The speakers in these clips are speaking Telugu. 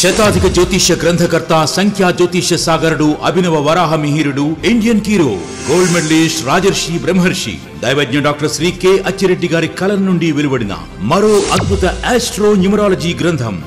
శతాధిక జ్యోతిష్య గ్రంథకర్త సంఖ్యా జ్యోతిష్య సాగరుడు అభినవ వరాహ మిహిరుడు ఇండియన్ హీరో గోల్డ్ మెడలిస్ట్ రాజర్షి బ్రహ్మర్షి దైవజ్ఞ డాక్టర్ శ్రీ కె అచ్చిరెడ్డి గారి కలం నుండి వెలువడిన మరో అద్భుత ఆస్ట్రో న్యూమరాలజీ గ్రంథం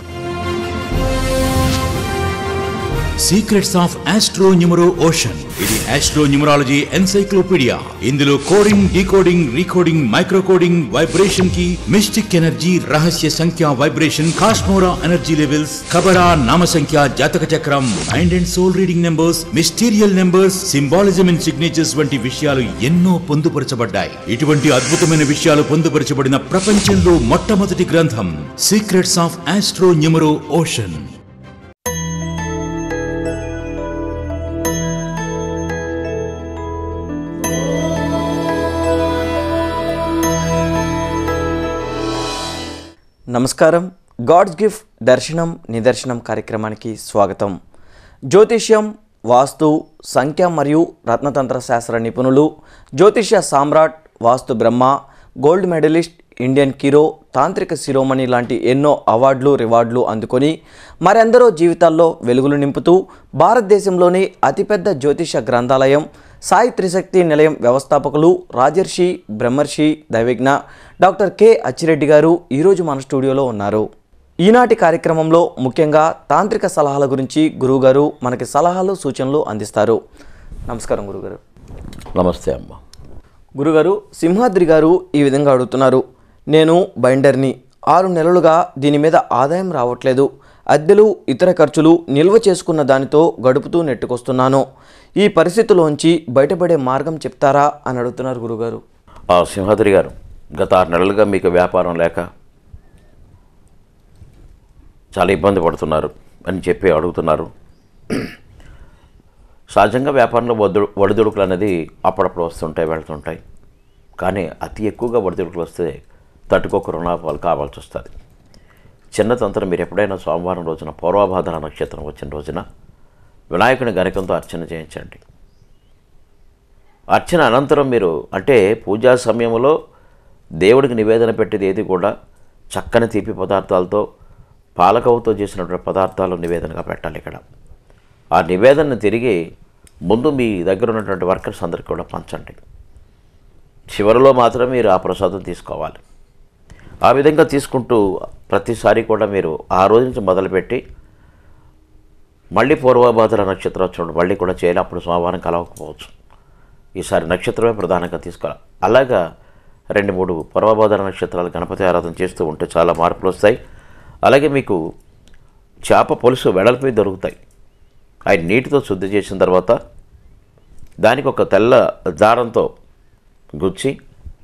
secrets of astro numero ocean. ఇది ఆస్ట్రో న్యూమరాలజీ ఎన్సైక్లోపీడియా. ఇందులో coding, decoding, recoding, micro coding, vibration కి, మిస్టిక్ ఎనర్జీ, రహస్య సంఖ్య వైబ్రేషన్, కాస్మోరా ఎనర్జీ లెవెల్స్, కబరా నామ సంఖ్య, జాతక చక్రం, mind and soul reading numbers, mysterious numbers, symbolism and signatures వంటి విషయాలు ఎన్నో పొందుపరచబడ్డాయి. ఇటువంటి అద్భుతమైన విషయాలు పొందుపరచబడిన ప్రపంచంలో మొట్టమొదటి గ్రంథం secrets of astro numero ocean. నమస్కారం. గాడ్స్ గిఫ్ట్ దర్శనం నిదర్శనం కార్యక్రమానికి స్వాగతం. జ్యోతిష్యం, వాస్తు, సంఖ్య మరియు రత్నతంత్ర శాస్త్ర నిపుణులు, జ్యోతిష్య సామ్రాట్, వాస్తు బ్రహ్మ, గోల్డ్ మెడలిస్ట్, ఇండియన్ హీరో, తాంత్రిక శిరోమణి లాంటి ఎన్నో అవార్డులు, రివార్డులు అందుకొని మరెందరో జీవితాల్లో వెలుగులు నింపుతూ భారతదేశంలోని అతిపెద్ద జ్యోతిష గ్రంథాలయం సాయి త్రిశక్తి నిలయం వ్యవస్థాపకులు రాజర్షి బ్రహ్మర్షి దైవజ్ఞ డాక్టర్ కె అచ్చిరెడ్డి గారు ఈరోజు మన స్టూడియోలో ఉన్నారు. ఈనాటి కార్యక్రమంలో ముఖ్యంగా తాంత్రిక సలహాల గురించి గురువుగారు మనకి సలహాలు, సూచనలు అందిస్తారు. నమస్కారం గురుగారు. నమస్తే అమ్మ. గురుగారు, సింహాద్రి గారు ఈ విధంగా అడుగుతున్నారు. నేను బైండర్ని, 6 నెలలుగా దీని మీద ఆదాయం రావట్లేదు. అద్దెలు, ఇతర ఖర్చులు నిల్వ చేసుకున్న దానితో గడుపుతూ నెట్టుకొస్తున్నాను. ఈ పరిస్థితిలోంచి బయటపడే మార్గం చెప్తారా అని అడుగుతున్నారు గురుగారు. సింహాద్రి గారు, గత 6 నెలలుగా మీకు వ్యాపారం లేక చాలా ఇబ్బంది పడుతున్నారు అని చెప్పి అడుగుతున్నారు. సహజంగా వ్యాపారంలో ఒడిదుడుకులు అనేది అప్పుడప్పుడు వస్తుంటాయి, వెళ్తుంటాయి. కానీ అతి ఎక్కువగా ఒడిదుడుకులు వస్తే తట్టుకోక రుణాపాలు కావాల్సి వస్తుంది. చిన్న తంత్రం, మీరు ఎప్పుడైనా సోమవారం రోజున పూర్వభాద్ర నక్షత్రం వచ్చిన రోజున వినాయకుని గణకంతో అర్చన చేయించండి. అర్చన అనంతరం మీరు అంటే పూజా సమయంలో దేవుడికి నివేదన పెట్టేది ఏది కూడా చక్కని తీపి పదార్థాలతో, పాలకవుతో చేసినటువంటి పదార్థాలు నివేదనగా పెట్టాలి. ఇక్కడ ఆ నివేదనను తిరిగి ముందు మీ దగ్గర ఉన్నటువంటి వర్కర్స్ అందరికీ కూడా పంచండి. చివరిలో మాత్రం మీరు ఆ ప్రసాదం తీసుకోవాలి. ఆ విధంగా తీసుకుంటూ ప్రతిసారి కూడా మీరు ఆ రోజు నుంచి మొదలుపెట్టి మళ్ళీ పూర్వభాద్ర నక్షత్రం వచ్చినప్పుడు మళ్ళీ కూడా చేయాలి. అప్పుడు సోమవారం కలవకపోవచ్చు. ఈసారి నక్షత్రమే ప్రధానంగా తీసుకోవాలి. అలాగా 2-3 పూర్వభాద్ర నక్షత్రాలు గణపతి ఆరాధన చేస్తూ ఉంటే చాలా మార్పులు వస్తాయి. అలాగే మీకు చేప పులుసు వెడల్పి దొరుకుతాయి. అవి నీటితో శుద్ధి చేసిన తర్వాత దానికి ఒక తెల్ల దారంతో గుచ్చి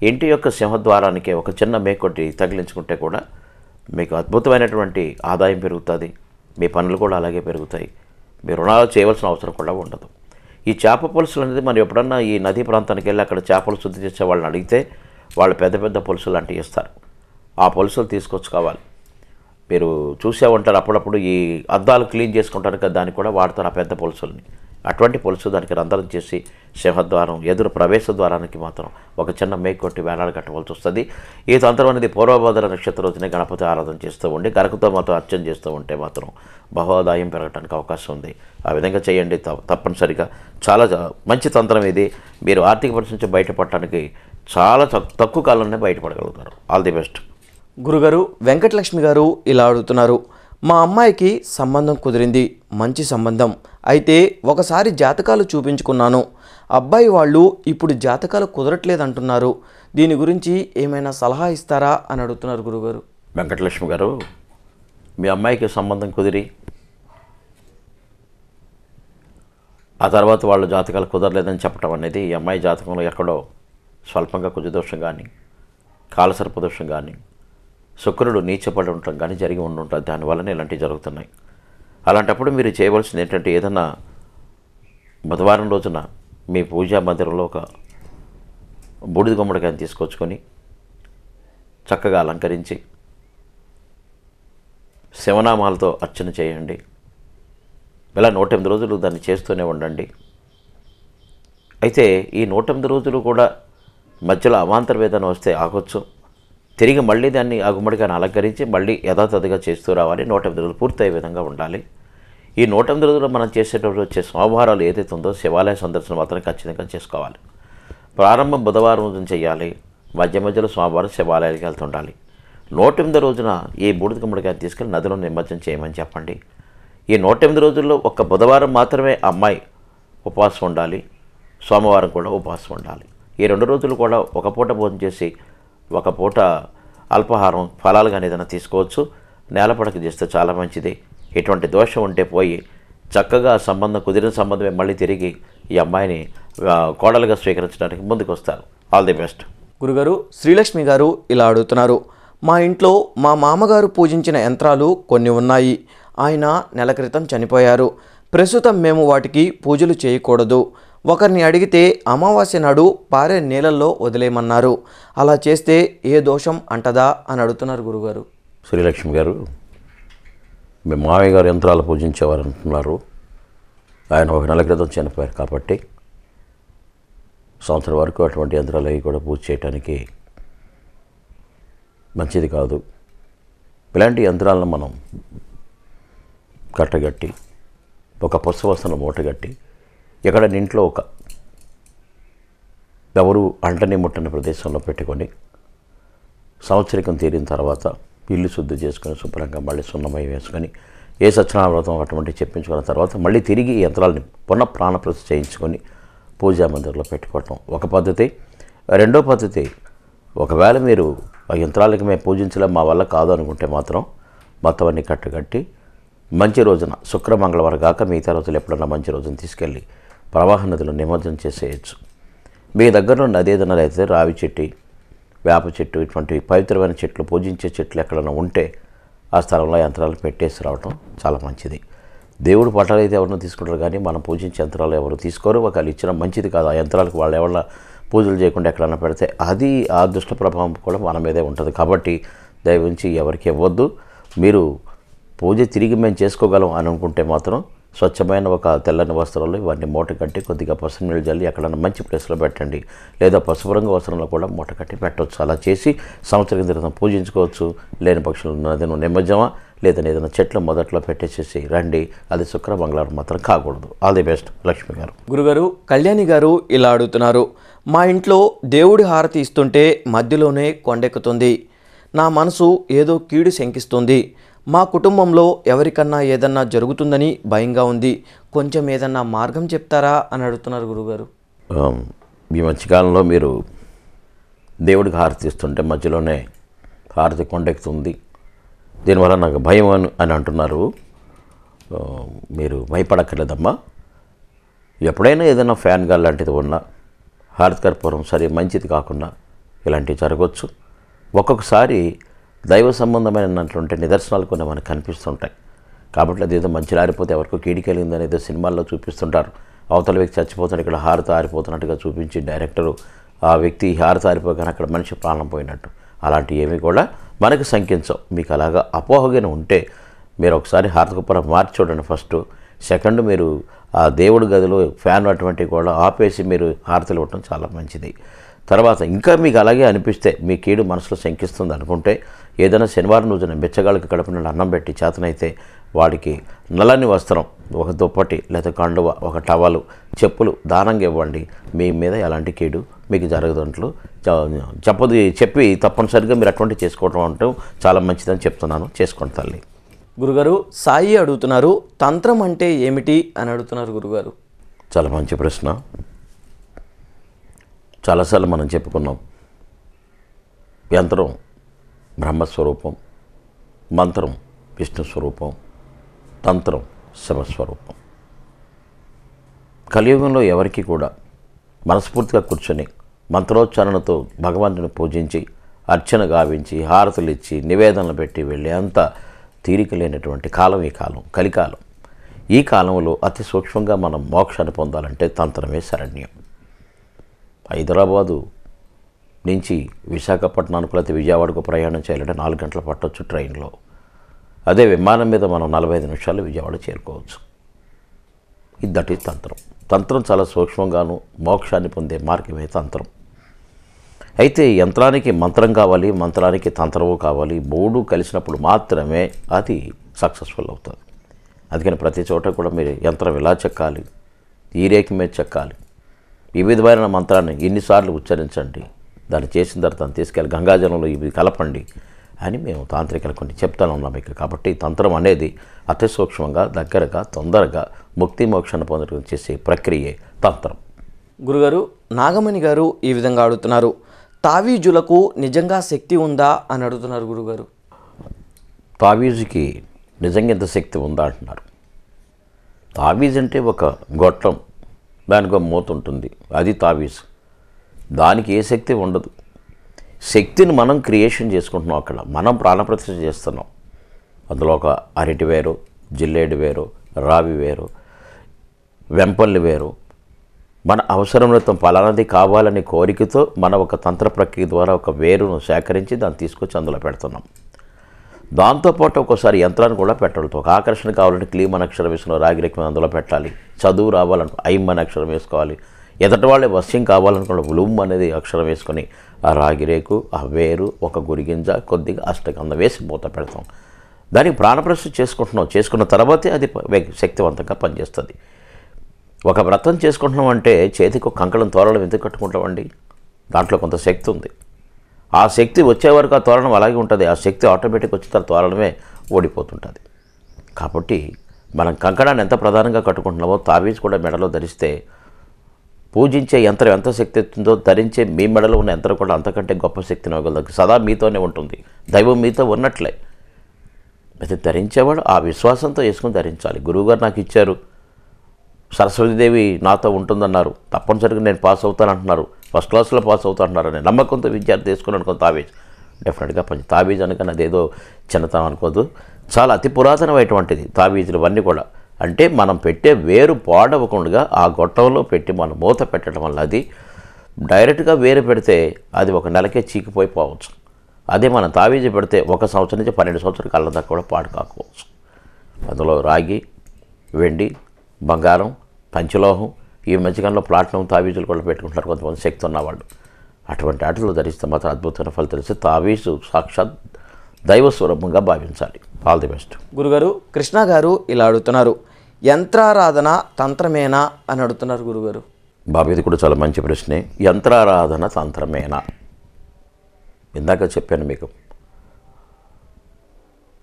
ఇంటి యొక్క సింహద్వారానికి ఒక చిన్న మేకొట్టి తగిలించుకుంటే కూడా మీకు అద్భుతమైనటువంటి ఆదాయం పెరుగుతుంది. మీ పనులు కూడా అలాగే పెరుగుతాయి. మీ రుణాలు చేయవలసిన అవసరం కూడా ఉండదు. ఈ చేప పులుసులు అనేది మనం ఎప్పుడన్నా ఈ నదీ ప్రాంతానికి వెళ్ళి అక్కడ చేపలు శుద్ధి చేసే వాళ్ళని అడిగితే వాళ్ళు పెద్ద పెద్ద పులుసులు లాంటివి ఇస్తారు. ఆ పులుసులు తీసుకొచ్చుకోవాలి. మీరు చూసే ఉంటారు అప్పుడప్పుడు ఈ అద్దాలు క్లీన్ చేసుకుంటారు కదా, దానికి కూడా వాడతారు ఆ పెద్ద పులుసుల్ని. అటువంటి పులుసు దానికి రంధ్రం చేసి సింహద్వారం ఎదురు ప్రవేశ ద్వారానికి మాత్రం ఒక చిన్న మేకొట్టి వేలాడు కట్టవలసి వస్తుంది. ఈ తంత్రం అనేది పూర్వభాద్ర నక్షత్రం రోజునే గణపతి ఆరాధన చేస్తూ ఉండి గరకతో మాత్రం అర్చన చేస్తూ ఉంటే మాత్రం బహోదాయం పెరగడానికి అవకాశం ఉంది. ఆ విధంగా చేయండి. తప్పనిసరిగా చాలా మంచి తంత్రం ఇది. మీరు ఆర్థిక పరిస్థితి నుంచి బయటపడటానికి చాలా తక్కువ కాలంలోనే బయటపడగలుగుతారు. All the best. గురుగారు, వెంకటలక్ష్మి గారు ఇలా అడుగుతున్నారు. మా అమ్మాయికి సంబంధం కుదిరింది, మంచి సంబంధం. అయితే ఒకసారి జాతకాలు చూపించుకున్నాను. అబ్బాయి వాళ్ళు ఇప్పుడు జాతకాలు కుదరట్లేదంటున్నారు. దీని గురించి ఏమైనా సలహా ఇస్తారా అని అడుగుతున్నారు గురుగారు. వెంకటలక్ష్మి గారు, మీ అమ్మాయికి సంబంధం కుదిరి ఆ తర్వాత వాళ్ళు జాతకాలు కుదరలేదని చెప్పడం అనేది ఈ అమ్మాయి జాతకంలో ఎక్కడో స్వల్పంగా కుజదోషం కానీ, కాలసర్పదోషం కానీ, శుక్రుడు నీచపడి ఉండటం కానీ జరిగి ఉండుంటుంది. దానివల్లనే ఇలాంటివి జరుగుతున్నాయి. అలాంటప్పుడు మీరు చేయవలసింది ఏంటంటే, ఏదన్నా బుధవారం రోజున మీ పూజా మందిరంలో ఒక బూడిద గుమ్మడికాయని తీసుకొచ్చుకొని చక్కగా అలంకరించి శివనామాలతో అర్చన చేయండి. ఇలా 108 రోజులు దాన్ని చేస్తూనే ఉండండి. అయితే ఈ 108 రోజులు కూడా మధ్యలో అవాంతర వేదన వస్తే ఆగొచ్చు. తిరిగి మళ్ళీ దాన్ని ఆ గుమ్మడికాయను అలంకరించి మళ్ళీ యథాతథిగా చేస్తూ రావాలి. 108 రోజులు పూర్తయ్యే విధంగా ఉండాలి. ఈ 108 రోజుల్లో మనం చేసేటప్పుడు వచ్చే సోమవారాలు ఏదైతే ఉందో శివాలయ సందర్శన మాత్రం ఖచ్చితంగా చేసుకోవాలి. ప్రారంభం బుధవారం రోజున చేయాలి. మధ్య మధ్యలో సోమవారం శివాలయానికి వెళ్తుండాలి. 108 రోజున ఈ బూడిద గుమ్మడికాయ తీసుకెళ్ళి నదిలో నిమజ్జనం చేయమని చెప్పండి. ఈ 108 రోజుల్లో ఒక్క బుధవారం మాత్రమే అమ్మాయి ఉపవాసం ఉండాలి. సోమవారం కూడా ఉపవాసం ఉండాలి. ఈ 2 రోజులు కూడా ఒక పూట భోజనం చేసి ఒక పూట అల్పాహారం ఫలాలు కానీ ఏదైనా తీసుకోవచ్చు. నేలపడక చేస్తే చాలా మంచిది. ఎటువంటి దోషం ఉంటే పోయి చక్కగా సంబంధం కుదిరిన సంబంధమే మళ్ళీ తిరిగి ఈ అమ్మాయిని కోడలుగా స్వీకరించడానికి ముందుకు వస్తారు. All the best. గురుగారు, శ్రీలక్ష్మి గారు ఇలా అడుగుతున్నారు. మా ఇంట్లో మా మామగారు పూజించిన యంత్రాలు కొన్ని ఉన్నాయి. ఆయన నెల క్రితం చనిపోయారు. ప్రస్తుతం మేము వాటికి పూజలు చేయకూడదు. ఒకరిని అడిగితే అమావాస్య నాడు పారే నీళ్ళల్లో వదిలేయమన్నారు. అలా చేస్తే ఏ దోషం అంటదా అని అడుగుతున్నారు గురుగారు. శ్రీలక్ష్మి గారు, మీ మామయ్య గారు యంత్రాలు పూజించేవారు అంటున్నారు. ఆయన ఒక నెల క్రితం చనిపోయారు కాబట్టి సంవత్సరం వరకు అటువంటి యంత్రాలు అవి కూడా పూజ చేయడానికి మంచిది కాదు. ఇలాంటి యంత్రాలను మనం కట్టగట్టి ఒక పుష్పవస్త్రం మూటగట్టి ఎక్కడ ఇంట్లో ఒక ఎవరు అంటని ముట్టని ప్రదేశంలో పెట్టుకొని సంవత్సరికం తీరిన తర్వాత ఇల్లు శుద్ధి చేసుకొని శుభ్రంగా మళ్ళీ సున్నమై వేసుకొని ఏ సత్యనారాయణ వ్రతం అటువంటి చెప్పించుకున్న తర్వాత మళ్ళీ తిరిగి ఈ యంత్రాలని పునః ప్రాణప్రతిష్ఠ చేయించుకొని పూజా మందిరంలో పెట్టుకోవటం ఒక పద్ధతి. రెండో పద్ధతి, ఒకవేళ మీరు ఆ యంత్రాలకి మేము పూజించలేం, మా వల్ల కాదు అనుకుంటే మాత్రం మొత్తం అన్నీ కట్టుకట్టి మంచి రోజున శుక్ర మంగళవారం కాక మిగతా రోజులు ఎప్పుడన్నా మంచి రోజున తీసుకెళ్ళి ప్రవాహ నదిలో నిమజ్జనం చేసేయచ్చు. మీ దగ్గరలో నది ఏదైనా అయితే రావి చెట్టు, వేప చెట్టు ఇటువంటి పవిత్రమైన చెట్లు పూజించే చెట్లు ఎక్కడైనా ఉంటే ఆ స్థలంలో యంత్రాలు పెట్టేసి రావటం చాలా మంచిది. దేవుడు పటాలు అయితే ఎవరినో తీసుకుంటారు కానీ మనం పూజించే యంత్రాలు ఎవరు తీసుకోరు. ఒకవేళ ఇచ్చిన మంచిది కాదు. ఆ యంత్రాలకు వాళ్ళు ఎవరైనా పూజలు చేయకుండా ఎక్కడైనా పెడితే అది ఆ దుష్ట ప్రభావం కూడా మన మీదే ఉంటుంది. కాబట్టి దయవుంచి ఎవరికి ఇవ్వద్దు. మీరు పూజ తిరిగి మేము చేసుకోగలం అని అనుకుంటే మాత్రం స్వచ్ఛమైన ఒక తెల్లని వస్త్రాలు ఇవన్నీ మూట కట్టి కొద్దిగా పసుపు నీళ్ళు జల్లి ఎక్కడైనా మంచి ప్లేస్లో పెట్టండి. లేదా పసుపు రంగు వస్త్రంలో కూడా మూట కట్టి పెట్టవచ్చు. అలా చేసి సంవత్సరం క్రితం పూజించుకోవచ్చు. లేని పక్షులు నదిను నిమజ్జమా లేదా ఏదైనా చెట్లు మొదట్లో పెట్టేసేసి రండి. అది శుక్ర మంగళవారం మాత్రం కాకూడదు. All the best. లక్ష్మి గారు. గురుగారు, కళ్యాణి గారు ఇలా అడుగుతున్నారు. మా ఇంట్లో దేవుడి హారతి ఇస్తుంటే మధ్యలోనే కొండెక్కుతుంది. నా మనసు ఏదో కీడు శంకిస్తుంది. మా కుటుంబంలో ఎవరికన్నా ఏదన్నా జరుగుతుందని భయంగా ఉంది. కొంచెం ఏదన్నా మార్గం చెప్తారా అని అడుగుతున్నారు గురుగారు. ఈ మధ్యకాలంలో మీరు దేవుడికి హారతి ఇస్తుంటే మధ్యలోనే హారతి కొండెక్కుతుంది, దీనివల్ల నాకు భయం అని అంటున్నారు. మీరు భయపడక్కర్లేదమ్మా. ఎప్పుడైనా ఏదైనా ఫ్యాన్ గాలి లాంటిది ఉన్నా హారతి కర్పూరం సరే మంచిది కాకుండా ఇలాంటివి జరగవచ్చు. ఒక్కొక్కసారి దైవ సంబంధమైనటువంటి నిదర్శనాలు కొన్ని మనకు కనిపిస్తుంటాయి. కాబట్టి అదేదో మంచి ఆరిపోతే ఎవరికో కీడి కలిగిందని ఏదో సినిమాల్లో చూపిస్తుంటారు. అవతల వ్యక్తి చచ్చిపోతున్నట్టు ఇక్కడ హారతి ఆరిపోతున్నట్టుగా చూపించి డైరెక్టరు ఆ వ్యక్తి హారతి ఆరిపోగానే అక్కడ మనిషి ప్రాణం పోయినట్టు అలాంటివి ఏమీ కూడా మనకు శంకించవు. మీకు అలాగా అపోహగానే ఉంటే మీరు ఒకసారి హారతి కర్పూరం మార్చి చూడండి ఫస్ట్. సెకండ్, మీరు ఆ దేవుడి గదిలో ఫ్యాన్ అటువంటివి కూడా ఆపేసి మీరు హారతలు ఇవ్వటం చాలా మంచిది. తర్వాత ఇంకా మీకు అలాగే అనిపిస్తే మీ కీడు మనసులో శంకిస్తుంది అనుకుంటే ఏదైనా శనివారం రోజున బిచ్చగాళ్ళకి కడుపు నుండి అన్నం పెట్టి చేతనైతే వాడికి నల్లని వస్త్రం, ఒక దుప్పటి లేదా కండువ, ఒక టవలు, చెప్పులు దానంగా ఇవ్వండి. మీ మీద ఎలాంటి కీడు మీకు జరగదంట్లు చెప్పి తప్పనిసరిగా మీరు అటువంటి చేసుకోవడం అంటే చాలా మంచిదని చెప్తున్నాను. చేసుకోండి తల్లి. గురుగారు, సాయి అడుగుతున్నారు. తంత్రం అంటే ఏమిటి అని అడుగుతున్నారు గురుగారు. చాలా మంచి ప్రశ్న. చాలాసార్లు మనం చెప్పుకున్నాం. యంత్రం బ్రహ్మస్వరూపం, మంత్రం విష్ణు స్వరూపం, తంత్రం శివస్వరూపం. కలియుగంలో ఎవరికి కూడా మనస్ఫూర్తిగా కూర్చొని మంత్రోచ్చారణతో భగవంతుని పూజించి అర్చన గావించి హారతులు ఇచ్చి నివేదనలు పెట్టి వెళ్ళే అంత తీరిక లేనటువంటి కాలం ఈ కాలం, కలికాలం. ఈ కాలంలో అతి సూక్ష్మంగా మనం మోక్షాన్ని పొందాలంటే తంత్రమే శరణ్యం. హైదరాబాదు నుంచి విశాఖపట్నానికి లేకపోతే విజయవాడకు ప్రయాణం చేయాలంటే 4 గంటలు పట్టవచ్చు ట్రైన్లో. అదే విమానం మీద మనం 45 నిమిషాలు విజయవాడ చేరుకోవచ్చు. దట్ ఈజ్ తంత్రం. తంత్రం చాలా సూక్ష్మంగాను మోక్షాన్ని పొందే మార్గమే తంత్రం. అయితే యంత్రానికి మంత్రం కావాలి, మంత్రానికి తంత్రము కావాలి. 3 కలిసినప్పుడు మాత్రమే అది సక్సెస్ఫుల్ అవుతుంది. అందుకని ప్రతి చోట కూడా మీరు యంత్రం ఇలా చెక్కాలి, ఈ రేఖ మీద చెక్కాలి, ఈ విధమైన మంత్రాన్ని ఇన్నిసార్లు ఉచ్చరించండి, దాన్ని చేసిన తర్వాత దాన్ని తీసుకెళ్ళి గంగాజలంలో ఇవి కలపండి అని మేము తాంత్రికలు కొన్ని చెప్తాను ఉన్నాం మీకు. కాబట్టి తంత్రం అనేది అతి సూక్ష్మంగా, దగ్గరగా, తొందరగా ముక్తి మోక్షాన్ని పొందడం చేసే ప్రక్రియే తంత్రం. గురుగారు, నాగమణి గారు ఈ విధంగా అడుగుతున్నారు, తావీజులకు నిజంగా శక్తి ఉందా అని అడుగుతున్నారు గురుగారు. తావీజుకి నిజంగా ఎంత శక్తి ఉందా అంటున్నారు. తావీజ్ అంటే ఒక గొట్టం, దానికి ఒక మూత ఉంటుంది, అది తావీజ్. దానికి ఏ శక్తి ఉండదు. శక్తిని మనం క్రియేషన్ చేసుకుంటున్నాం. అక్కడ మనం ప్రాణప్రతిష్ఠ చేస్తున్నాం. అందులో ఒక అరటి వేరు, జిల్లేడు వేరు, రావి వేరు, వెంపల్లి వేరు, మన అవసరమృతం ఫలానది కావాలని కోరికతో మన ఒక తంత్ర ప్రక్రియ ద్వారా ఒక వేరును సేకరించి దాన్ని తీసుకొచ్చి అందులో పెడుతున్నాం. దాంతోపాటు ఒక్కోసారి యంత్రాన్ని కూడా పెట్టాలి. ఒక ఆకర్షణ కావాలంటే క్లీమ్ అనే అక్షరం వేసుకుని రాగిరేఖ అందులో పెట్టాలి. చదువు రావాలంటే ఐమ్ అనే అక్షరం వేసుకోవాలి. ఎదటి వాళ్ళే వశ్యం కావాలనుకున్న ఉలుమ్ అనేది అక్షరం వేసుకొని ఆ రాగిరేకు, ఆ వేరు, ఒక గురిగింజ, కొద్దిగా అష్టగంధం వేసి మూత పెడతాం. దానికి ప్రాణప్రతిష్ఠ చేసుకుంటున్నాం. చేసుకున్న తర్వాతే అది శక్తివంతంగా పనిచేస్తుంది. ఒక వ్రతం చేసుకుంటున్నాం అంటే చేతికి ఒక కంకణం తోరణం ఎందుకు కట్టుకుంటామండి? దాంట్లో కొంత శక్తి ఉంది. ఆ శక్తి వచ్చే వరకు ఆ తోరణం అలాగే ఉంటుంది. ఆ శక్తి ఆటోమేటిక్ వచ్చిన తర్వాత తోరణమే ఓడిపోతుంటుంది. కాబట్టి మనం కంకణాన్ని ఎంత ప్రధానంగా కట్టుకుంటున్నామో తావీజ్ కూడా మెడలో ధరిస్తే పూజించే యంత్రం ఎంత శక్తి ఎత్తుందో ధరించే మీ మెడలో ఉన్న యంత్రం కూడా అంతకంటే గొప్ప శక్తిని ఇవ్వగలదు. సదా మీతోనే ఉంటుంది. దైవం మీతో ఉన్నట్లే. అయితే ధరించేవాడు ఆ విశ్వాసంతో వేసుకుని ధరించాలి. గురువుగారు నాకు ఇచ్చారు, సరస్వతీదేవి నాతో ఉంటుందన్నారు, తప్పనిసరిగా నేను పాస్ అవుతానంటున్నారు, ఫస్ట్ క్లాస్లో పాస్ అవుతానంటున్నారు అనే నమ్మకంతో విద్యార్థి తీసుకుని అనుకో తావీజ్ డెఫినెట్గా పని. తావీజ్ అనగానే అదేదో చిన్నతనం అనుకోదు. చాలా అతి పురాతనమైనటువంటిది తావీజులు అన్నీ కూడా. అంటే మనం పెట్టే వేరు పాడవకుండా ఆ గొట్టంలో పెట్టి మనం మూత పెట్టడం వల్ల అది డైరెక్ట్గా వేరు పెడితే అది ఒక నెలకే చీకిపోయిపోవచ్చు. అదే మనం తావీజు పెడితే 1 సంవత్సరం నుంచి 12 సంవత్సరాల కాలం దాకా కూడా పాడు కాకపోవచ్చు. అందులో రాగి, వెండి, బంగారం, పంచలోహం, ఈ మధ్యకాలంలో ప్లాటినం తావీజులు కూడా పెట్టుకుంటారు కొంతమంది శక్తి ఉన్నవాళ్ళు. అటువంటి ఆటలు ధరిస్తే మాత్రం అద్భుతమైన ఫలితాలు ఇస్తే తావీజు సాక్షాత్ దైవ స్వరూపంగా భావించాలి. All the best. గురుగారు, కృష్ణ గారు ఇలా అడుగుతున్నారు, యంత్రారాధన తంత్రమేనా అని అడుగుతున్నారు గురుగారు. బాబు, ఇది కూడా చాలా మంచి ప్రశ్నే. యంత్రారాధన తంత్రమేనా? ఇందాక చెప్పాను మీకు,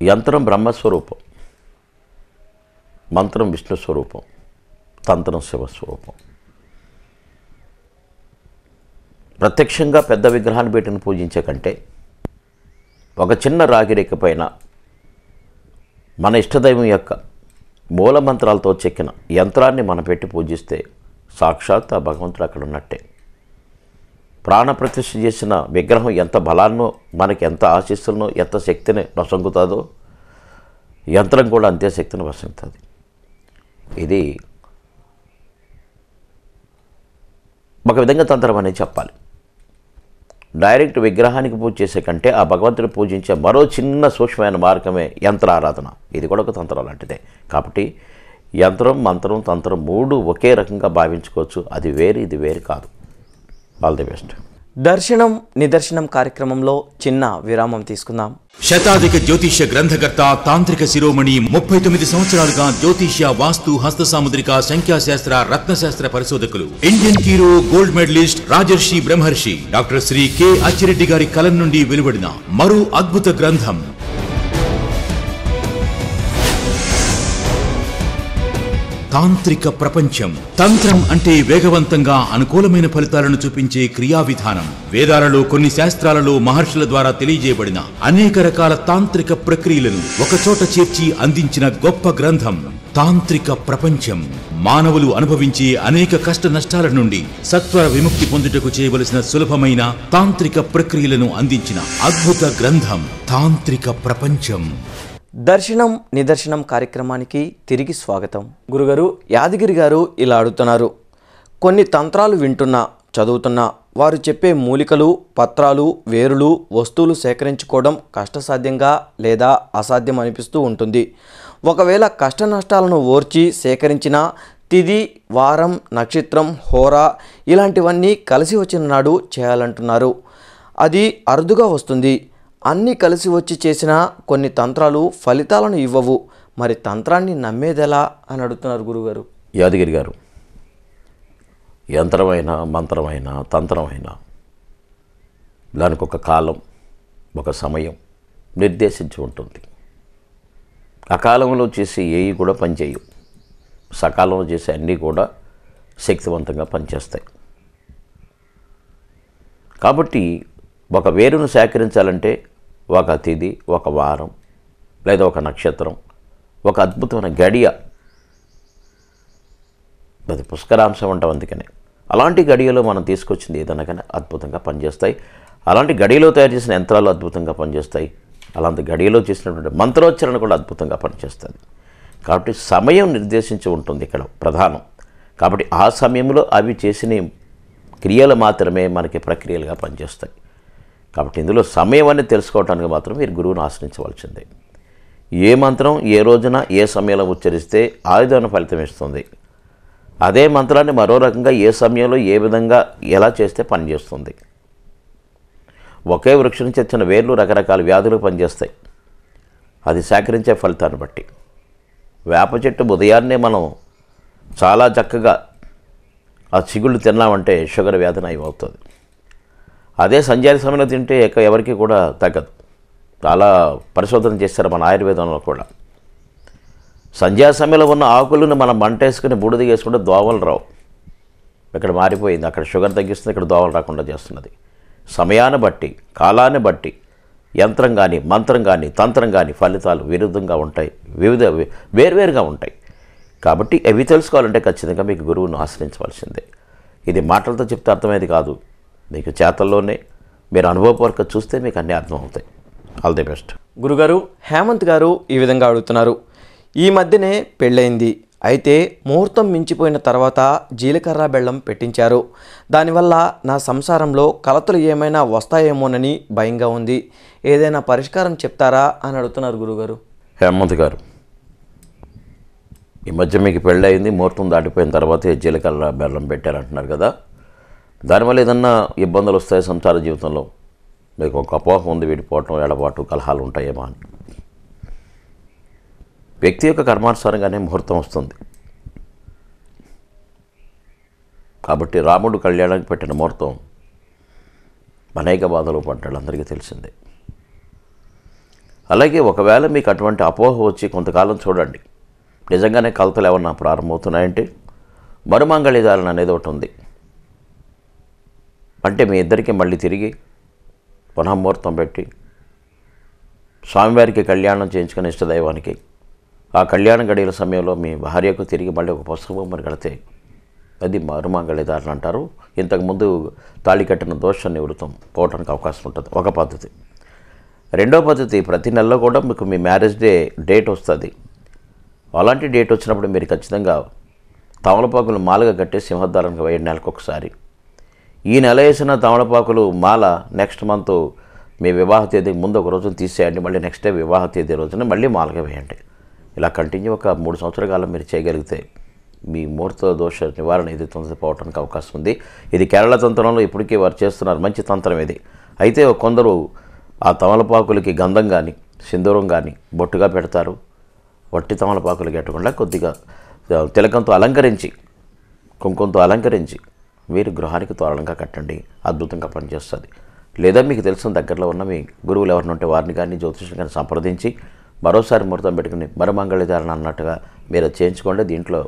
యంత్రం బ్రహ్మస్వరూపం, మంత్రం విష్ణు స్వరూపం, తంత్రం శివస్వరూపం. ప్రత్యక్షంగా పెద్ద విగ్రహాన్ని పెట్టిన పూజించే కంటే ఒక చిన్న రాగిరేఖ పైన మన ఇష్టదైవం యొక్క మూలమంత్రాలతో చెక్కిన యంత్రాన్ని మనం పెట్టి పూజిస్తే సాక్షాత్ ఆ భగవంతుడు అక్కడ ఉన్నట్టే. ప్రాణప్రతిష్ఠ చేసిన విగ్రహం ఎంత బలాన్నో, మనకి ఎంత ఆశీస్సులనో, ఎంత శక్తిని వసంగుతుందో యంత్రం కూడా అంతే శక్తిని వసంగుతుంది. ఇది ఒక విధంగా తంత్రం అనేది చెప్పాలి. డైరెక్ట్ విగ్రహానికి పూజ చేసే కంటే ఆ భగవంతుని పూజించే మరో చిన్న సూక్ష్మమైన మార్గమే యంత్రారాధన. ఇది కూడా ఒక తంత్రం లాంటిదే. కాబట్టి యంత్రం, మంత్రం, తంత్రం 3 ఒకే రకంగా భావించుకోవచ్చు. అది వేరు, ఇది వేరు కాదు. All the best. దర్శనం నిదర్శనం కార్యక్రమంలో చిన్న విరామం తీసుకుందాం. శతాధిక జ్యోతిష్య గ్రంథకర్త, తాంత్రిక శిరోమణి, 39 సంవత్సరాలుగా జ్యోతిష్య, వాస్తు, హస్త సాముద్రిక, సంఖ్యాశాస్త్ర, రత్నశాస్త్ర పరిశోధకులు, ఇండియన్ హీరో, గోల్డ్ మెడలిస్ట్, రాజర్షి బ్రహ్మర్షి డాక్టర్ శ్రీ కె అచ్చిరెడ్డి గారి కలం నుండి వెలువడిన మరో అద్భుత గ్రంథం తాంత్రిక ప్రపంచం. తంత్రం అంటే వేగవంతంగా అనుకూలమైన ఫలితాలను చూపించే క్రియా విధానం. వేదాలలో, కొన్ని శాస్త్రాలలో మహర్షుల ద్వారా తెలియజేయబడిన అనేక రకాల తాంత్రిక ప్రక్రియలను ఒకచోట చేర్చి అందించిన గొప్ప గ్రంథం తాంత్రిక ప్రపంచం. మానవులు అనుభవించే అనేక కష్ట నష్టాల నుండి సత్వర విముక్తి పొందుటకు చేయవలసిన సులభమైన తాంత్రిక ప్రక్రియలను అందించిన అద్భుత గ్రంథం తాంత్రిక ప్రపంచం. దర్శనం నిదర్శనం కార్యక్రమానికి తిరిగి స్వాగతం. గురుగారు, యాదగిరి గారు ఇలా అడుగుతున్నారు, కొన్ని తంత్రాలు వింటున్నా, చదువుతున్నా, వారు చెప్పే మూలికలు, పత్రాలు, వేరులు, వస్తువులు సేకరించుకోవడం కష్టసాధ్యంగా లేదా అసాధ్యం అనిపిస్తూ ఉంటుంది. ఒకవేళ కష్ట నష్టాలను ఓర్చి సేకరించిన తిథి, వారం, నక్షత్రం, హోరా ఇలాంటివన్నీ కలిసి వచ్చిన నాడు చేయాలంటున్నారు. అది అరుదుగా వస్తుంది. అన్నీ కలిసి వచ్చి చేసిన కొన్ని తంత్రాలు ఫలితాలను ఇవ్వవు. మరి తంత్రాన్ని నమ్మేదెలా అని అడుగుతున్నారు గురుగారు. యాదగిరి గారు, యంత్రమైన, మంత్రమైన, తంత్రమైన దానికి ఒక కాలం, ఒక సమయం నిర్దేశించి ఉంటుంది. అకాలంలో చేసే ఏవి కూడా పనిచేయవు. సకాలంలో చేసే అన్నీ కూడా శక్తివంతంగా పనిచేస్తాయి. కాబట్టి ఒక వేరును సేకరించాలంటే ఒక తిథి, ఒక వారం, లేదా ఒక నక్షత్రం, ఒక అద్భుతమైన గడియ, అది పుష్కరాంశం అంటాం. అందుకనే అలాంటి గడియలో మనం తీసుకొచ్చింది ఏదైనా కానీ అద్భుతంగా పనిచేస్తాయి. అలాంటి గడియలో తయారు చేసిన యంత్రాలు అద్భుతంగా పనిచేస్తాయి. అలాంటి గడియలో చేసినటువంటి మంత్రోచ్చరణ కూడా అద్భుతంగా పనిచేస్తుంది. కాబట్టి సమయం నిర్దేశించి ఉంటుంది ఇక్కడ ప్రధానం. కాబట్టి ఆ సమయంలో అవి చేసిన క్రియలు మాత్రమే మనకి ప్రక్రియలుగా పనిచేస్తాయి. కాబట్టి ఇందులో సమయం అనేది తెలుసుకోవడానికి మాత్రం మీరు గురువుని ఆశ్రయించవలసిందే. ఏ మంత్రం ఏ రోజున ఏ సమయంలో ఉచ్చరిస్తే ఆ విధమైన ఫలితం ఇస్తుంది. అదే మంత్రాన్ని మరో రకంగా ఏ సమయంలో ఏ విధంగా ఎలా చేస్తే పనిచేస్తుంది. ఒకే వృక్షం నుంచి వచ్చిన వేర్లు రకరకాల వ్యాధులు పనిచేస్తాయి. అది సేకరించే ఫలితాన్ని బట్టి. వేప చెట్టు ఉదయాన్నే మనం చాలా చక్కగా ఆ చిగుళ్ళు తిన్నామంటే షుగర్ వ్యాధి నయం అవుతుంది. అదే సంధ్యా సమయంలో తింటే ఎవరికి కూడా తగ్గదు. చాలా పరిశోధన చేస్తారు మన ఆయుర్వేదంలో కూడా. సంధ్యా సమయంలో ఉన్న ఆకులను మనం మంటేసుకుని బూడిద వేసుకుంటే దోవలు రావు. ఇక్కడ మారిపోయింది. అక్కడ షుగర్ తగ్గిస్తుంది, ఇక్కడ దోవలు రాకుండా చేస్తున్నది. సమయాన్ని బట్టి, కాలాన్ని బట్టి యంత్రం కానీ, మంత్రం కానీ, తంత్రం కానీ ఫలితాలు విరుద్ధంగా ఉంటాయి, వేరువేరుగా ఉంటాయి. కాబట్టి అవి తెలుసుకోవాలంటే ఖచ్చితంగా మీకు గురువును ఆశ్రయించవలసిందే. ఇది మాటలతో చెప్తే అర్థమయ్యేది కాదు. మీకు చేతల్లోనే మీరు అనుభవపూర్వక చూస్తే మీకు అన్నీ అర్థమవుతాయి. All the best. గురుగారు, హేమంత్ గారు ఈ విధంగా అడుగుతున్నారు. ఈ మధ్యనే పెళ్ళయింది. అయితే ముహూర్తం మించిపోయిన తర్వాత జీలకర్ర బెల్లం పెట్టించారు. దానివల్ల నా సంసారంలో కలతలు ఏమైనా వస్తాయేమోనని భయంగా ఉంది. ఏదైనా పరిష్కారం చెప్తారా అని అడుగుతున్నారు గురుగారు. హేమంత్ గారు, ఈ మధ్య మీకు పెళ్ళయింది, ముహూర్తం దాటిపోయిన తర్వాతే జీలకర్ర బెల్లం పెట్టారంటున్నారు కదా. దానివల్ల ఏదన్నా ఇబ్బందులు వస్తాయి సంసార జీవితంలో? మీకు ఒక అపోహ ఉంది, విడిపోవటం, ఎడబాటు, కలహాలు ఉంటాయేమో అని. వ్యక్తి యొక్క కర్మానుసారంగానే ముహూర్తం వస్తుంది. కాబట్టి రాముడు కళ్యాణానికి పెట్టిన ముహూర్తం అనేక బాధలు పడ్డాడు, అందరికీ తెలిసిందే. అలాగే ఒకవేళ మీకు అటువంటి అపోహ వచ్చి కొంతకాలం చూడండి, నిజంగానే కలతలు ఏమన్నా ప్రారంభమవుతున్నాయంటే మరుమంగళిదారణ అనేది ఒకటి ఉంది. అంటే మీ ఇద్దరికి మళ్ళీ తిరిగి పునఃముహూర్తం పెట్టి స్వామివారికి కళ్యాణం చేయించుకుని ఇష్టదైవానికి ఆ కళ్యాణ గడియల సమయంలో మీ భార్యకు తిరిగి మళ్ళీ ఒక పుస్తక బొమ్మను కడితే అది మరుమంగళిదారణ అంటారు. ఇంతకుముందు తాళి కట్టిన దోష నివృత్తం పోవడానికి అవకాశం ఉంటుంది. ఒక పద్ధతి. రెండో పద్ధతి, ప్రతి నెలలో కూడా మీకు మీ మ్యారేజ్ డేట్ వస్తుంది. అలాంటి డేట్ వచ్చినప్పుడు మీరు ఖచ్చితంగా తమలపాకులు మాలగా కట్టి సింహద్వారానికి 7 నెలలకు ఒకసారి, ఈ నెల వేసిన తమలపాకులు మాల నెక్స్ట్ మంత్ మీ వివాహ తేదీ ముందు ఒక రోజున తీసేయండి, మళ్ళీ నెక్స్ట్ డే వివాహ తేదీ రోజున మళ్ళీ మాలగా వేయండి. ఇలా కంటిన్యూ ఒక 3 సంవత్సరాల కాలం మీరు చేయగలిగితే మీ ముహూర్త దోష నివారణ ఇది పోవడానికి అవకాశం ఉంది. ఇది కేరళ తంత్రంలో ఇప్పటికీ వారు చేస్తున్నారు, మంచి తంత్రం ఇది. అయితే కొందరు ఆ తమలపాకులకి గంధం కానీ సింధూరం కానీ బొట్టుగా పెడతారు. వట్టి తమలపాకులు కట్టకుండా కొద్దిగా తిలకంతో అలంకరించి, కుంకుమతో అలంకరించి మీరు గృహానికి తోరణంగా కట్టండి, అద్భుతంగా పనిచేస్తుంది. లేదా మీకు తెలిసిన దగ్గరలో ఉన్న మీ గురువులు ఎవరిని ఉంటే వారిని కానీ జ్యోతిష్యం కానీ సంప్రదించి మరోసారి ముహూర్తం పెట్టుకుని మరుమంగళిదారణ అన్నట్టుగా మీరు చేయించుకోండి. దీంట్లో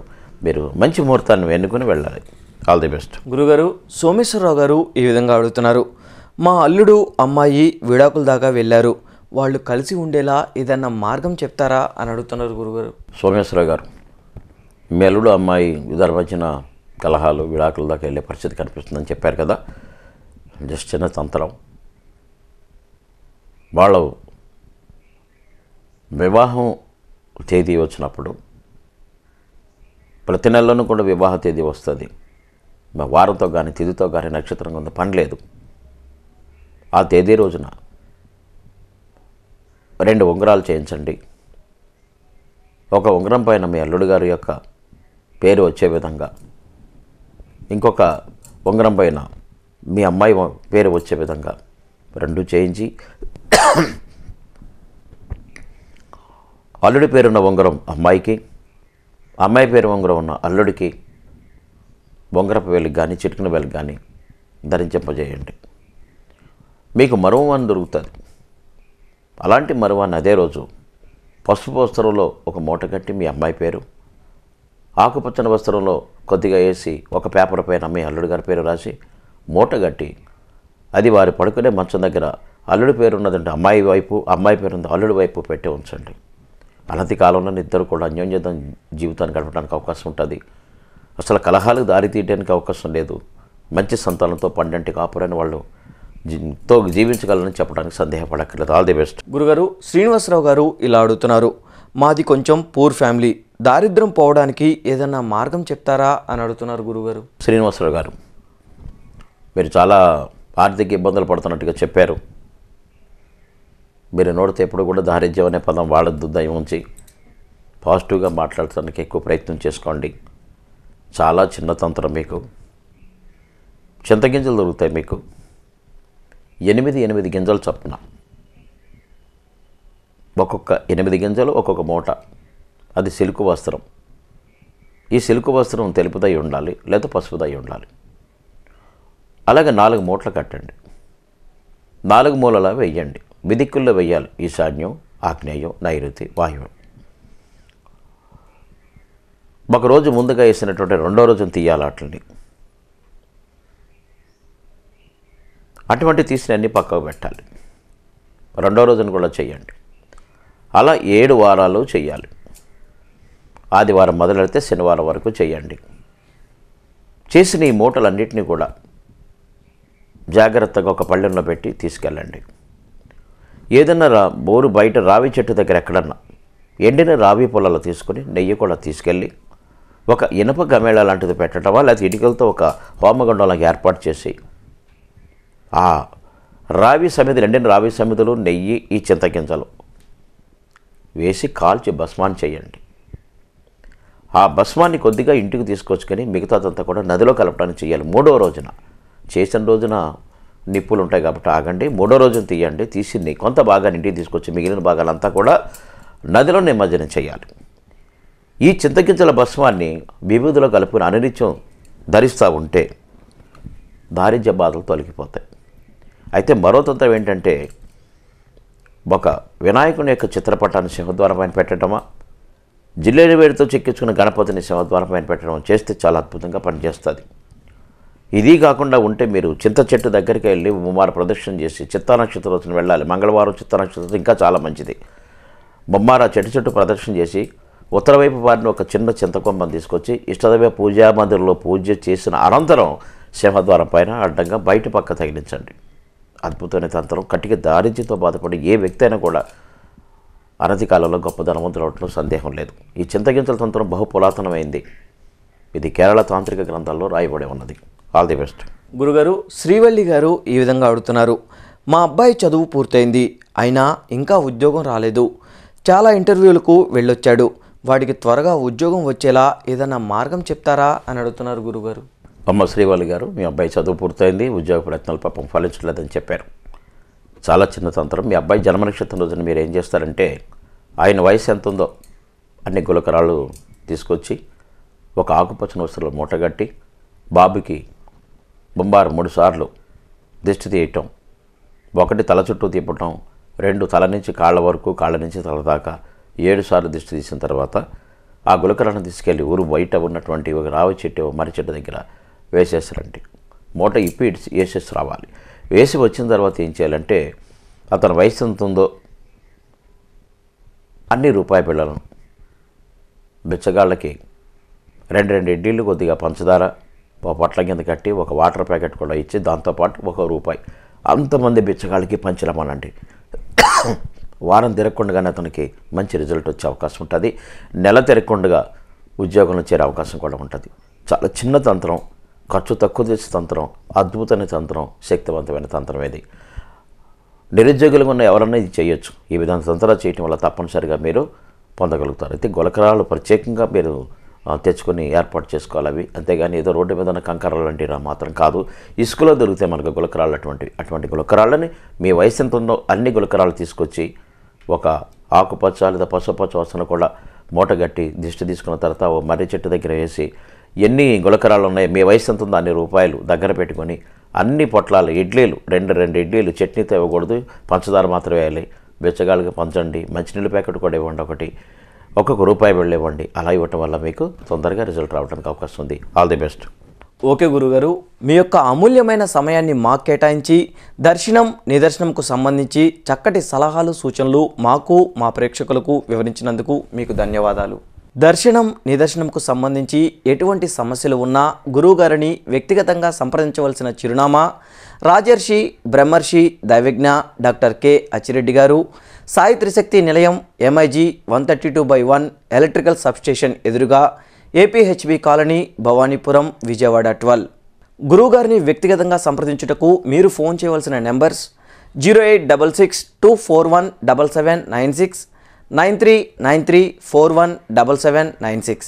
మీరు మంచి ముహూర్తాన్ని ఎన్నుకుని వెళ్ళాలి. All the best. గురుగారు, సోమేశ్వరరావు గారు ఈ విధంగా అడుగుతున్నారు. మా అల్లుడు అమ్మాయి విడాకుల దాకా వెళ్ళారు. వాళ్ళు కలిసి ఉండేలా ఏదన్నా మార్గం చెప్తారా అని అడుగుతున్నారు గురుగారు. సోమేశ్వరరావు గారు, మీ అల్లుడు అమ్మాయి ఇద్దరి మధ్యన కలహాలు, విడాకుల దాకా వెళ్ళే పరిస్థితి కనిపిస్తుందని చెప్పారు కదా. జస్ట్ చిన్న తంత్రం. వాళ్ళు వివాహం తేదీ వచ్చినప్పుడు ప్రతి నెలలోనూ కూడా వివాహ తేదీ వస్తుంది. వారంతో కానీ తిథితో కానీ నక్షత్రం కొంత పని లేదు. ఆ తేదీ రోజున 2 ఉంగరాలు చేయించండి. ఒక ఉంగరం పైన మీ అల్లుడు గారి యొక్క పేరు వచ్చే విధంగా, ఇంకొక ఉంగరం పైన మీ అమ్మాయి పేరు వచ్చే విధంగా రెండు చేయించి అల్లుడి పేరున్న ఉంగరం అమ్మాయికి, అమ్మాయి పేరు ఉంగరం ఉన్న అల్లుడికి బొంగరపు వేలికి కానీ చిటికిన వేలికి కానీ ధరించంపజేయండి. మీకు మరువాన్ని దొరుకుతుంది. అలాంటి మరువాన్ని అదే రోజు పసుపు వస్త్రంలో ఒక మూట కట్టి మీ అమ్మాయి పేరు, ఆకుపచ్చని వస్త్రంలో కొద్దిగా వేసి ఒక పేపర్ పైన మీ అల్లుడి గారి పేరు రాసి మూట కట్టి అది వారి పడుకునే మంచం దగ్గర అల్లుడి పేరు ఉన్నదంటే అమ్మాయి వైపు, అమ్మాయి పేరు ఉంది అల్లుడి వైపు పెట్టి ఉంచండి. అనతి కాలంలో ఇద్దరు కూడా అన్యోన్యత జీవితాన్ని గడపడానికి అవకాశం ఉంటుంది. అసలు కలహాలకు దారి తీయడానికి అవకాశం లేదు. మంచి సంతానంతో పండంటి కాపురని వాళ్ళు తో జీవించగలరని చెప్పడానికి సందేహపడక్కర్లేదు. All the best. గురుగారు, శ్రీనివాసరావు గారు ఇలా అడుగుతున్నారు. మాది కొంచెం పూర్ ఫ్యామిలీ, దారిద్ర్యం పోవడానికి ఏదన్నా మార్గం చెప్తారా అని అడుగుతున్నారు గురుగారు. శ్రీనివాసరావు గారు, మీరు చాలా ఆర్థిక ఇబ్బందులు పడుతున్నట్టుగా చెప్పారు. మీరు నోడితే ఎప్పుడు కూడా దారిద్ర్యం అనే పదం వాడద్దు. దయ ఉంచి పాజిటివ్గా మాట్లాడటానికి ఎక్కువ ప్రయత్నం చేసుకోండి. చాలా చిన్న తంత్రం. మీకు చింతగింజలు దొరుకుతాయి. మీకు 8 గింజలు చొప్పున, ఒక్కొక్క 8 గింజలు ఒక్కొక్క మూట. అది సిల్కు వస్త్రం. ఈ సిల్కు వస్త్రం తెలుపుదై ఉండాలి లేదా పసుపుదై ఉండాలి. అలాగే 4 మూటలు కట్టండి. 4 మూలలా వెయ్యండి. విదిక్కుల్లో వెయ్యాలి. ఈశాన్యం, ఆగ్నేయం, నైరుతి, వాయువ్యం. ఒకరోజు ముందుగా వేసినటువంటి రెండో రోజున తీయాలి వాటిని. అటువంటి తీసిన అన్ని పక్కకు పెట్టాలి. రెండో రోజున కూడా చేయండి. అలా 7 వారాలు చేయాలి. ఆదివారం మొదలెడితే శనివారం వరకు చేయండి. చేసిన ఈ మూటలన్నింటినీ కూడా జాగ్రత్తగా ఒక పళ్ళెంలో పెట్టి తీసుకెళ్ళండి. ఏదన్నా బోరు బయట రావి చెట్టు దగ్గర ఎక్కడన్నా ఎండిన రావి పొలాలు తీసుకొని నెయ్యి కూడా తీసుకెళ్ళి ఒక ఇనప గమేళ లాంటిది పెట్టడమా లేకపోతే ఇటుకలతో ఒక హోమగుండంలాగా ఏర్పాటు చేసి ఆ రావి సమితి, ఎండిన రావి సమితులు, నెయ్యి, ఈ చింతగింజలు వేసి కాల్చి భస్మాన్ని చేయండి. ఆ భస్మాన్ని కొద్దిగా ఇంటికి తీసుకొచ్చుకొని మిగతాదంతా కూడా నదిలో కలపడానికి చేయాలి. 3వ రోజున, చేసిన రోజున నిప్పులు ఉంటాయి కాబట్టి ఆగండి. 3వ రోజున తీయండి. తీసి కొంత భాగాన్ని ఇంటికి తీసుకొచ్చి మిగిలిన భాగాలంతా కూడా నదిలో నిమజ్జనం చేయాలి. ఈ చింతగింజల భస్మాన్ని విభూతిలో కలుపుకొని అనునిత్యం ధరిస్తూ ఉంటే దారిద్ర్య బాధలు తొలగిపోతాయి. అయితే మరో తంత్రం ఏంటంటే, ఒక వినాయకుని యొక్క చిత్రపటాన్ని సింహద్వారం పైన పెట్టడమా, జిల్లేడు వేడితో చెక్కించుకున్న గణపతిని సింహద్వారం పైన పెట్టడం చేస్తే చాలా అద్భుతంగా పనిచేస్తుంది. ఇది కాకుండా ఉంటే మీరు చింత చెట్టు దగ్గరికి వెళ్ళి ముమ్మారు ప్రదక్షిణ చేసి చిత్తా నక్షత్రం రోజున వెళ్ళాలి. మంగళవారం చిత్తా నక్షత్రం ఇంకా చాలా మంచిది. ముమ్మారు చెట్టు ప్రదక్షిణ చేసి ఉత్తర వైపు వారిని ఒక చిన్న చింతకొమ్మను తీసుకొచ్చి ఇష్టదైవ పూజా మందిరంలో పూజ చేసిన అనంతరం సింహద్వారం పైన అడ్డంగా బయట పక్క తగిలించండి. అద్భుతమైన తంత్రం. కటిక దారిద్ర్యంతో బాధపడి ఏ వ్యక్తి అయినా కూడా అనతి కాలంలో గొప్ప ధనవంతులు అవడంలో సందేహం లేదు. ఈ చింతగింజల తంత్రం బహు పురాతనమైంది. ఇది కేరళ తాంత్రిక గ్రంథాల్లో రాయబడి ఉన్నది. All the best. గురుగారు, శ్రీవల్లి గారు ఈ విధంగా అడుగుతున్నారు. మా అబ్బాయి చదువు పూర్తయింది, అయినా ఇంకా ఉద్యోగం రాలేదు. చాలా ఇంటర్వ్యూలకు వెళ్ళొచ్చాడు. వాడికి త్వరగా ఉద్యోగం వచ్చేలా ఏదైనా మార్గం చెప్తారా అని అడుగుతున్నారు గురుగారు. అమ్మ శ్రీవల్లి గారు, మీ అబ్బాయి చదువు పూర్తయింది, ఉద్యోగ ప్రయత్నాలు పాపం ఫలించలేదని చెప్పారు. చాలా చిన్న తంత్రం. మీ అబ్బాయి జన్మ నక్షత్రం రోజున మీరు ఏం చేస్తారంటే, ఆయన వయసు ఎంత ఉందో అన్ని గులకరాలు తీసుకొచ్చి ఒక ఆకుపచ్చని వస్త్రంలో మూటగట్టి బాబుకి బొంబారు 3 సార్లు దిష్టి తీయటం. 1 తల చుట్టూ తిప్పటం, 2 తల నుంచి కాళ్ళ వరకు, కాళ్ళ నుంచి తల దాకా 7 సార్లు దిష్టి తీసిన తర్వాత ఆ గులకరాన్ని తీసుకెళ్ళి ఊరు బయట ఉన్నటువంటి ఒక రావి చెట్టు, మర్రి చెట్టు దగ్గర వేసేసారండి. మూట ఇప్పి వేసేసి రావాలి. వేసి వచ్చిన తర్వాత ఏం చేయాలంటే, అతని వయసు ఎంత ఉందో అన్ని రూపాయి బిళ్ళలను బిచ్చగాళ్ళకి 2 ఇడ్లీలు, కొద్దిగా పంచదార, ఒక పొట్ల కింద కట్టి ఒక వాటర్ ప్యాకెట్ కూడా ఇచ్చి దాంతోపాటు ₹1 అంతమంది బిచ్చగాళ్ళకి పంచడమనండి. వారం తిరగకుండానే అతనికి మంచి రిజల్ట్ వచ్చే అవకాశం ఉంటుంది. నెల తిరగకుండా ఉద్యోగంలో చేరే అవకాశం కూడా ఉంటుంది. చాలా చిన్న తంత్రం, ఖర్చు తక్కువ చేసే తంత్రం, అద్భుతమైన తంత్రం, శక్తివంతమైన తంత్రం ఇది. నిరుద్యోగులుగా ఉన్న ఎవరన్నా ఇది చేయొచ్చు. ఈ విధంగా తంత్రాలు చేయటం వల్ల తప్పనిసరిగా మీరు పొందగలుగుతారు. అయితే గులకరాలు ప్రత్యేకంగా మీరు తెచ్చుకొని ఏర్పాటు చేసుకోవాలి అవి. అంతేగాని ఏదో రోడ్డు మీద ఉన్న కంకరాలు లాంటివి మాత్రం కాదు. ఇసుకలో దొరికితే మనకు గులకరాళ్ళు అటువంటి గులకరాళ్ళని మీ వయసు ఎంత ఉందో అన్ని గులకరాలు తీసుకొచ్చి ఒక ఆకుపచ్చ లేదా పసుపచ్చ వస్తున్న కూడా మూటగట్టి దిష్టి తీసుకున్న తర్వాత ఓ మర్రి చెట్టు దగ్గర వేసి ఎన్ని గులకరాలు ఉన్నాయి మీ వయసు ఎంత ఉందో అన్ని రూపాయలు దగ్గర పెట్టుకొని అన్ని పొట్లాలు ఇడ్లీలు రెండు ఇడ్లీలు చట్నీతో ఇవ్వకూడదు, పంచదార మాత్రం వేయాలి, బెచ్చగాళ్ళకి పంచండి, మంచినీళ్ళ ప్యాకెట్ కూడా ఇవ్వండి, ఒక్కొక్క రూపాయి వెళ్ళి ఇవ్వండి. అలా ఇవ్వటం వల్ల మీకు తొందరగా రిజల్ట్ రావడానికి అవకాశం ఉంది. All the best. ఓకే గురుగారు, మీ యొక్క అమూల్యమైన సమయాన్ని మాకు కేటాయించి దర్శనం నిదర్శనంకు సంబంధించి చక్కటి సలహాలు సూచనలు మాకు మా ప్రేక్షకులకు వివరించినందుకు మీకు ధన్యవాదాలు. దర్శనం నిదర్శనంకు సంబంధించి ఎటువంటి సమస్యలు ఉన్నా గురువుగారిని వ్యక్తిగతంగా సంప్రదించవలసిన చిరునామా రాజర్షి బ్రహ్మర్షి దైవజ్ఞ డాక్టర్ కె అచ్చిరెడ్డి గారు, సాయి త్రిశక్తి నిలయం, MIG 132/1 ఎలక్ట్రికల్ సబ్స్టేషన్ ఎదురుగా, APHB కాలనీ, భవానీపురం, విజయవాడ 12. గురువుగారిని వ్యక్తిగతంగా సంప్రదించుటకు మీరు ఫోన్ చేయవలసిన నెంబర్స్ 086624177796, 9393417796.